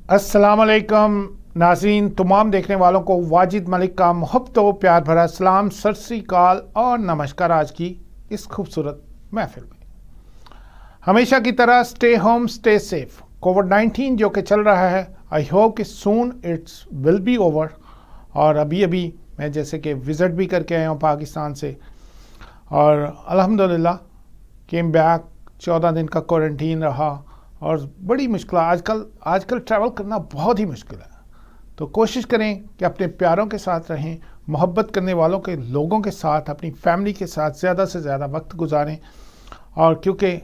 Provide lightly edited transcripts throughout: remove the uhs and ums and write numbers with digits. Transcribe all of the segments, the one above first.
अस्सलाम वालेकुम नाज़रीन, तमाम देखने वालों को वाजिद मलिक का मोहब्बत व प्यार भरा सलाम, सत श्री अकाल और नमस्कार। आज की इस खूबसूरत महफिल में हमेशा की तरह स्टे होम स्टे सेफ। कोविड-19 जो कि चल रहा है, आई होप कि सून इट्स विल बी ओवर। और अभी मैं जैसे कि विज़िट भी करके आया हूँ पाकिस्तान से, और अल्हम्दुलिल्लाह केम बैक। 14 दिन का क्वारंटीन रहा और बड़ी मुश्किल। आजकल ट्रैवल करना बहुत ही मुश्किल है। तो कोशिश करें कि अपने प्यारों के साथ रहें, मोहब्बत करने वालों के लोगों के साथ, अपनी फैमिली के साथ ज़्यादा से ज़्यादा वक्त गुजारें। और क्योंकि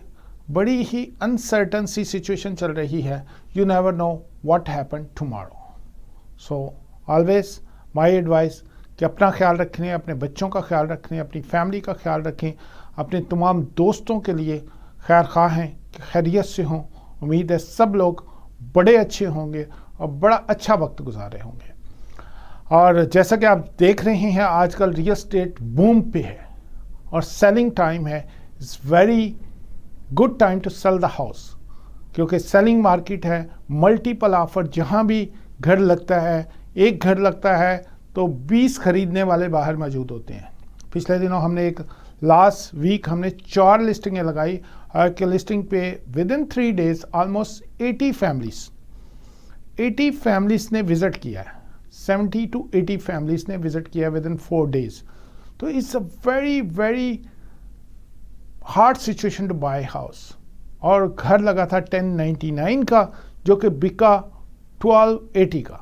बड़ी ही अनसर्टन सी सिचुएशन चल रही है, you never know what happen tomorrow. So always my advice कि अपना ख्याल रखें, अपने बच्चों का ख्याल रखें, अपनी फैमिली का ख्याल रखें, अपने तमाम दोस्तों के लिए खैर खा हैं कि खैरियत से हों। उम्मीद है सब लोग बड़े अच्छे होंगे और बड़ा अच्छा वक्त गुजारे होंगे। और जैसा कि आप देख रहे हैं, आजकल रियल एस्टेट बूम पे है और सेलिंग टाइम है। It's very good time to sell the house, क्योंकि सेलिंग मार्केट है। मल्टीपल ऑफर, जहां भी घर लगता है, एक घर लगता है तो 20 खरीदने वाले बाहर मौजूद होते हैं। पिछले दिनों हमने लास्ट वीक हमने 4 लिस्टिंगें लगाई कि लिस्टिंग पे within 3 days almost 80 families ने विजिट किया है। 70 to 80 फैमिलीज ने विजिट किया विद इन 4 डेज। तो it's a very very hard situation to buy house. और घर लगा था 1099 का, जो कि बिका 1280 का,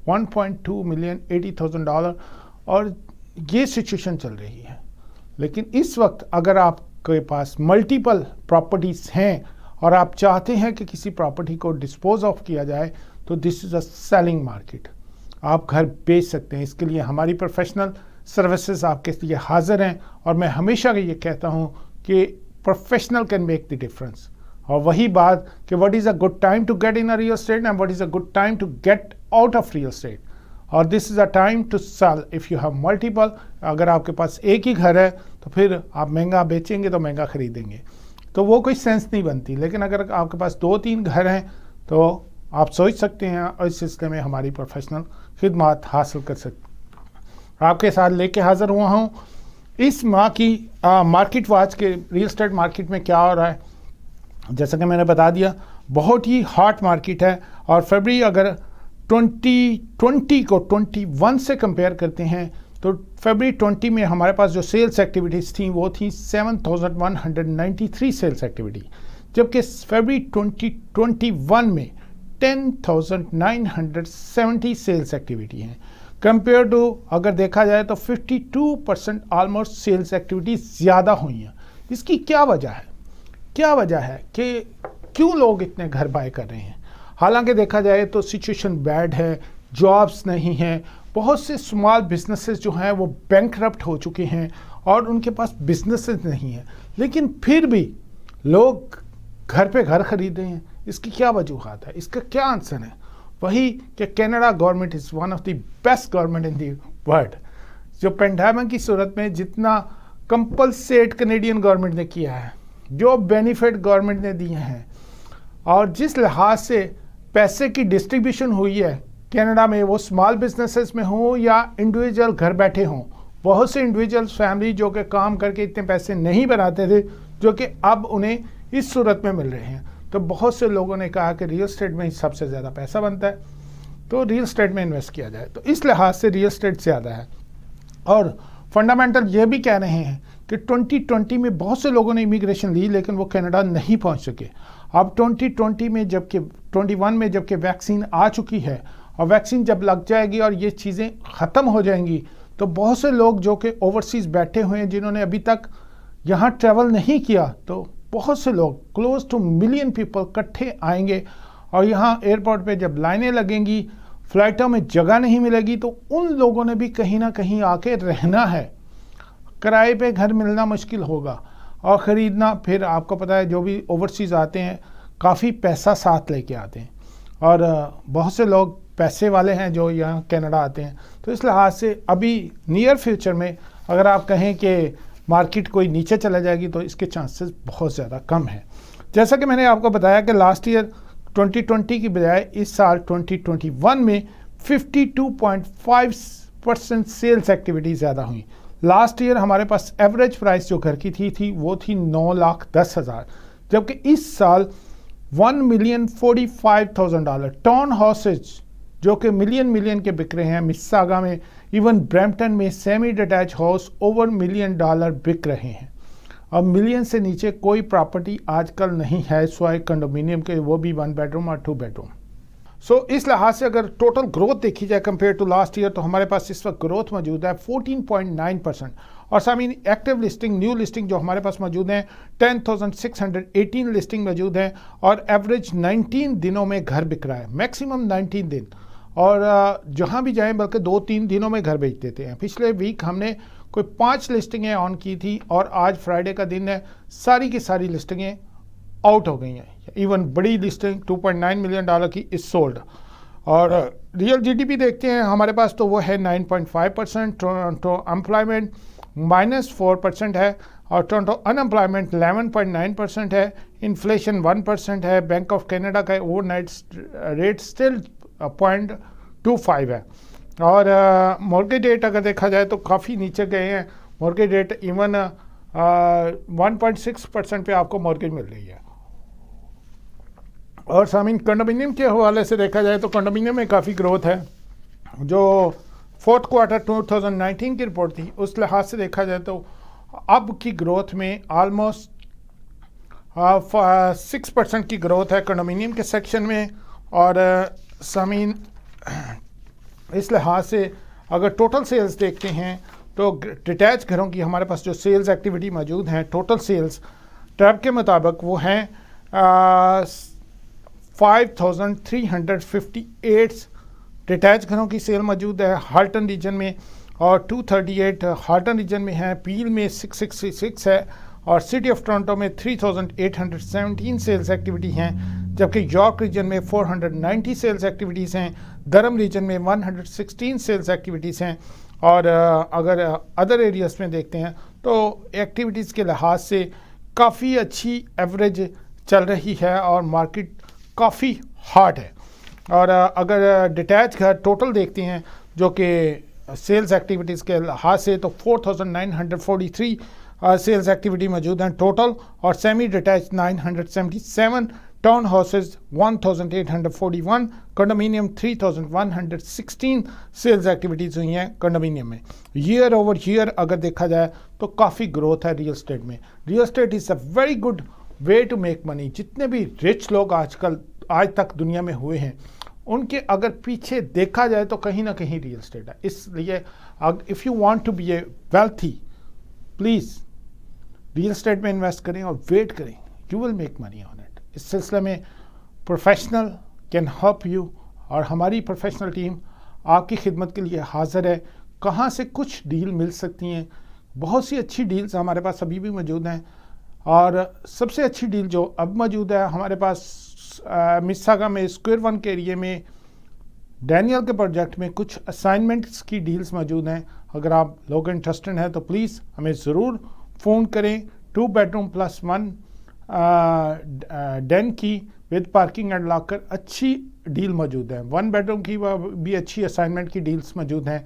1.2 मिलियन $80,000। और ये सिचुएशन चल रही है। लेकिन इस वक्त अगर आपके पास मल्टीपल प्रॉपर्टीज़ हैं और आप चाहते हैं कि किसी प्रॉपर्टी को डिस्पोज ऑफ किया जाए, तो this is a selling market. आप घर बेच सकते हैं। इसके लिए हमारी प्रोफेशनल सर्विसेज आपके लिए हाजिर हैं। और मैं हमेशा ये कहता हूँ कि professional can make the difference. और वही बात कि what is a good time to get in a real estate and what is a good time to get out of real estate. और this is a time to sell if you have multiple. अगर आपके पास एक ही घर है तो फिर आप महंगा बेचेंगे तो महंगा खरीदेंगे, तो वो कोई सेंस नहीं बनती। लेकिन अगर आपके पास 2-3 घर हैं तो आप सोच सकते हैं और इस सिलसिले में हमारी प्रोफेशनल खिदमत हासिल कर सकते। आपके साथ लेके हाज़िर हुआ हूँ इस माह की मार्केट वाच के रियल एस्टेट मार्केट में क्या हो रहा है। जैसा कि मैंने बता दिया, बहुत ही हॉट मार्केट है। और फरवरी अगर 2020 को 21 से कंपेयर करते हैं तो फरवरी 20 में हमारे पास जो सेल्स एक्टिविटीज़ थी वो थी 7,193 सेल्स एक्टिविटी, जबकि फरवरी 2021 में 10,970 सेल्स एक्टिविटी हैं। कंपेयर टू अगर देखा जाए तो 52% ऑलमोस्ट सेल्स एक्टिविटी ज़्यादा हुई हैं। इसकी क्या वजह है कि क्यों लोग इतने घर बाय कर रहे हैं? हालांकि देखा जाए तो सिचुएशन बैड है, जॉब्स नहीं हैं, बहुत से स्मॉल बिजनेसेस जो हैं वो बैंकरप्ट हो चुके हैं और उनके पास बिजनेसेस नहीं हैं। लेकिन फिर भी लोग घर पे घर खरीद रहे हैं। इसकी क्या वजूहत है? इसका क्या आंसर है? वही कि Canada government is one of the best government in the world. जो पेंडेमिक की सूरत में जितना कंपलसेट कनेडियन गवर्नमेंट ने किया है, जो बेनिफिट गवर्नमेंट ने दिए हैं, और जिस लिहाज से पैसे की डिस्ट्रीब्यूशन हुई है कनाडा में, वो स्मॉल बिजनेसेस में हो या इंडिविजुअल घर बैठे हों। बहुत से इंडिविजुअल फैमिली जो कि काम करके इतने पैसे नहीं बनाते थे, जो कि अब उन्हें इस सूरत में मिल रहे हैं। तो बहुत से लोगों ने कहा कि रियल एस्टेट में सबसे ज़्यादा पैसा बनता है, तो रियल एस्टेट में इन्वेस्ट किया जाए। तो इस लिहाज से रियल एस्टेट ज़्यादा है। और फंडामेंटल ये भी कह रहे हैं कि 2020 में बहुत से लोगों ने इमिग्रेशन ली, लेकिन वो कनाडा नहीं पहुंच सके। अब 2020 में जबकि 21 में जबकि वैक्सीन आ चुकी है, और वैक्सीन जब लग जाएगी और ये चीज़ें ख़त्म हो जाएंगी, तो बहुत से लोग जो कि ओवरसीज़ बैठे हुए हैं, जिन्होंने अभी तक यहाँ ट्रैवल नहीं किया, तो बहुत से लोग क्लोज टू मिलियन पीपल इकट्ठे आएंगे। और यहाँ एयरपोर्ट पे जब लाइनें लगेंगी, फ़्लाइटों में जगह नहीं मिलेगी, तो उन लोगों ने भी कहीं ना कहीं आके रहना है। किराए पे घर मिलना मुश्किल होगा और ख़रीदना, फिर आपको पता है जो भी ओवरसीज़ आते हैं काफ़ी पैसा साथ लेके आते हैं, और बहुत से लोग पैसे वाले हैं जो यहाँ कनाडा आते हैं। तो इस लिहाज से अभी नियर फ्यूचर में अगर आप कहें कि मार्केट कोई नीचे चला जाएगी तो इसके चांसेस बहुत ज़्यादा कम है। जैसा कि मैंने आपको बताया कि लास्ट ईयर 2020 کی بجائے اس سال 2021 میں 52.5% سیلز ایکٹیویٹی زیادہ ہوئی. لاسٹ ایئر ہمارے پاس ایوریج پرائس جو گھر کی تھی وہ تھی 9,10,000، جبکہ اس سال $1,045,000. ٹاؤن ہاؤسز جو کہ ملین کے بک رہے ہیں مساگا میں، ایون برمپٹن میں semi detach house over $1 million بک رہے ہیں. اب ملین سے نیچے کوئی پراپرٹی آج کل نہیں ہے سوائے کنڈومینیم کے، وہ بھی 1 بیڈروم اور 2 بیڈروم. سو اس لحاظ سے اگر ٹوٹل گروتھ دیکھی جائے کمپیئر ٹو لاسٹ ایئر تو ہمارے پاس اس وقت گروتھ موجود ہے 14.9%. اور سامعین ایکٹیو لسٹنگ، نیو لسٹنگ جو ہمارے پاس موجود ہیں 10,618 لسٹنگ موجود ہیں، اور ایوریج 19 دنوں میں گھر بک رہا ہے، میکسیمم 19 دن. اور جہاں بھی جائیں بلکہ 2-3 دنوں میں گھر بیچ دیتے ہیں. پچھلے ویک ہم نے کوئی 5 لسٹنگیں آن کی تھی اور آج فرائیڈے کا دن ہے، ساری کی ساری لسٹنگیں آؤٹ ہو گئی ہیں. ایون بڑی لسٹنگ $2.9 ملین کی از سولڈ. اور ریئل جی ڈی پی دیکھتے ہیں ہمارے پاس تو وہ ہے 9.5%. ٹورنٹو امپلائمنٹ -4% ہے، اور ٹورنٹو ان امپلائمنٹ 11.9% ہے. انفلیشن 1% ہے. بینک آف کینیڈا کا اوور نائٹ ریٹ اسٹل 0.25 ہے. اور مورگیج ریٹ اگر دیکھا جائے تو کافی نیچے گئے ہیں. مورگیج ریٹ ایون 1.6% پہ آپ کو مورگیج مل رہی ہے. اور سامعین کنڈومینیم کے حوالے سے دیکھا جائے تو کنڈومینیم میں کافی گروتھ ہے. جو فورتھ کوارٹر 2019 کی رپورٹ تھی اس لحاظ سے دیکھا جائے تو اب کی گروتھ میں آلموسٹ 6% کی گروتھ ہے کنڈومینیم کے سیکشن میں. اور سامعین اس لحاظ سے اگر ٹوٹل سیلز دیکھتے ہیں تو ڈیٹیچ گھروں کی ہمارے پاس جو سیلز ایکٹیویٹی موجود ہیں، ٹوٹل سیلز ٹیب کے مطابق وہ ہیں 5,358 ڈیٹیچ گھروں کی سیل موجود ہے ہالٹن ریجن میں، اور 238 ہالٹن ریجن میں ہے. پیل میں 666 ہے، اور سٹی آف ٹورنٹو میں 3,817 سیلز ایکٹیویٹی ہیں، جبکہ یارک ریجن میں 490 سیلز ایکٹیویٹیز ہیں. درم ریجن میں 116 سیلز ایکٹیویٹیز ہیں. اور اگر ادر ایریاز میں دیکھتے ہیں تو ایکٹیویٹیز کے لحاظ سے کافی اچھی ایوریج چل رہی ہے اور مارکیٹ کافی ہارڈ ہے. اور اگر ڈیٹیچ گھر ٹوٹل دیکھتے ہیں جو کہ سیلز ایکٹیویٹیز کے لحاظ سے تو 4,943 سیلز ایکٹیویٹی موجود ہیں ٹوٹل، اور semi detach 977، town houses 1,841، condominium 3,116 sales activities ہوئی ہیں کنڈومینیم میں. ایئر اوور ایئر اگر دیکھا جائے تو کافی گروتھ ہے ریئل اسٹیٹ میں. Real estate is a very good way to make money. جتنے بھی رچ لوگ آج تک دنیا میں ہوئے ہیں ان کے اگر پیچھے دیکھا جائے تو کہیں نہ کہیں ریئل اسٹیٹ ہے. اس لیے if you want to be a wealthy please real estate میں انویسٹ کریں اور ویٹ کریں، you will make money on it. اس سلسلے میں پروفیشنل کین ہیلپ یو، اور ہماری پروفیشنل ٹیم آپ کی خدمت کے لیے حاضر ہے. کہاں سے کچھ ڈیل مل سکتی ہیں، بہت سی اچھی ڈیلز ہمارے پاس ابھی بھی موجود ہیں. اور سب سے اچھی ڈیل جو اب موجود ہے ہمارے پاس مساگا میں اسکوئر 1 کے ایریے میں ڈینیل کے پروجیکٹ میں کچھ اسائنمنٹس کی ڈیلز موجود ہیں. اگر آپ لوگ انٹرسٹڈ ہیں تو پلیز ہمیں ضرور فون کریں. 2 بیڈروم +1 ڈین کی ود پارکنگ اینڈ لاکر اچھی ڈیل موجود ہے. 1 بیڈروم کی بھی اچھی اسائنمنٹ کی ڈیلز موجود ہیں.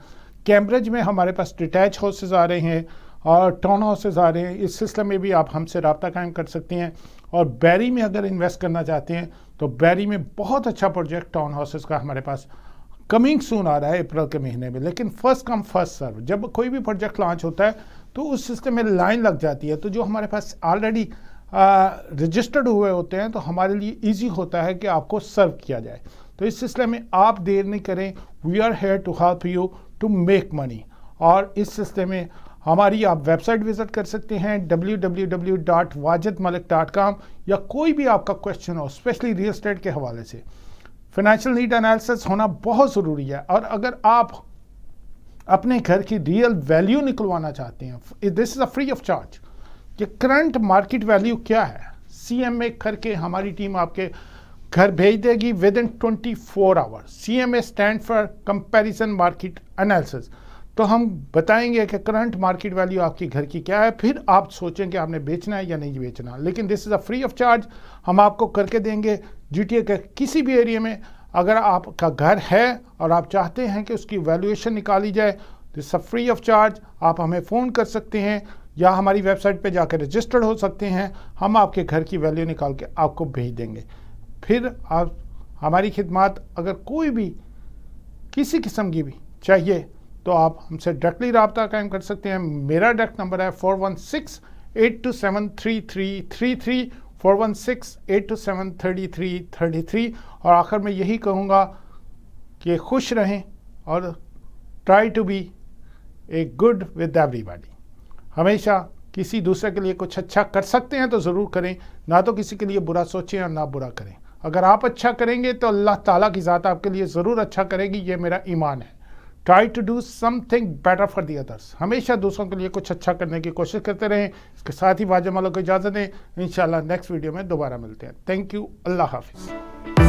کیمبرج میں ہمارے پاس ڈیٹیچ ہاؤسز آ رہے ہیں اور ٹاؤن ہاؤسز آ رہے ہیں. اس سلسلے میں بھی آپ ہم سے رابطہ قائم کر سکتے ہیں. اور بیری میں اگر انویسٹ کرنا چاہتے ہیں تو بیری میں بہت اچھا پروجیکٹ ٹاؤن ہاؤسز کا ہمارے پاس کمنگ سون آ رہا ہے اپریل کے مہینے میں. لیکن فرسٹ کم فرسٹ سرو، جب کوئی بھی پروجیکٹ لانچ ہوتا ہے تو اس سسٹم میں لائن لگ جاتی ہے. تو جو ہمارے پاس آلریڈی رجسٹرڈ ہوئے ہوتے ہیں تو ہمارے لیے ایزی ہوتا ہے کہ آپ کو سرو کیا جائے. تو اس سلسلے میں آپ دیر نہیں کریں. We are here to help you to make money. اور اس سلسلے میں ہماری آپ ویب سائٹ وزٹ کر سکتے ہیں www.wajidmalik.com، یا کوئی بھی آپ کا کویشچن ہو اسپیشلی ریئل اسٹیٹ کے حوالے سے. فائنینشیل نیڈ انالیسس ہونا بہت ضروری ہے. اور اگر آپ اپنے گھر کی ریئل ویلیو نکلوانا چاہتے ہیں، دس از اے فری آف چارج، کہ کرنٹ مارکیٹ ویلیو کیا ہے، CMA کر کے ہماری ٹیم آپ کے گھر بھیج دے گی with in 24 hours. CMA stand for comparison market analysis. तो हम बताएंगे कि करंट मार्केट वैल्यू आपकी घर की क्या है, फिर आप सोचें कि आपने बेचना है या नहीं बेचना। लेकिन this is a free of charge, हम आपको करके देंगे GTA के किसी भी एरिया में। अगर आपका घर है और आप चाहते हैं कि उसकी वैल्यूएशन निकाली जाए, this a free of charge. आप हमें फ़ोन कर सकते हैं या हमारी वेबसाइट पे जाकर रजिस्टर्ड हो सकते हैं, हम आपके घर की वैल्यू निकाल के आपको भेज देंगे। फिर आप हमारी खिदमत अगर कोई भी किसी किस्म की भी चाहिए तो आप हमसे डायरेक्टली रब्ता कायम कर सकते हैं। मेरा डायरेक्ट नंबर है 4168273333, 4168273333। और आखिर में यही कहूँगा कि खुश रहें और try to be a good with everybody. हमेशा किसी दूसरे के लिए कुछ अच्छा कर सकते हैं तो ज़रूर करें, ना तो किसी के लिए बुरा सोचें और ना बुरा करें। अगर आप अच्छा करेंगे तो अल्लाह ताला की ज़ात आपके लिए ज़रूर अच्छा करेगी, ये मेरा ईमान है। Try to do something better for the others. हमेशा दूसरों के लिए कुछ अच्छा करने की कोशिश करते रहें। इसके साथ ही वाजिब मालों को इजाज़त दें। इंशाल्लाह नेक्स्ट वीडियो में दोबारा मिलते हैं। थैंक यू, अल्लाह हाफिज़।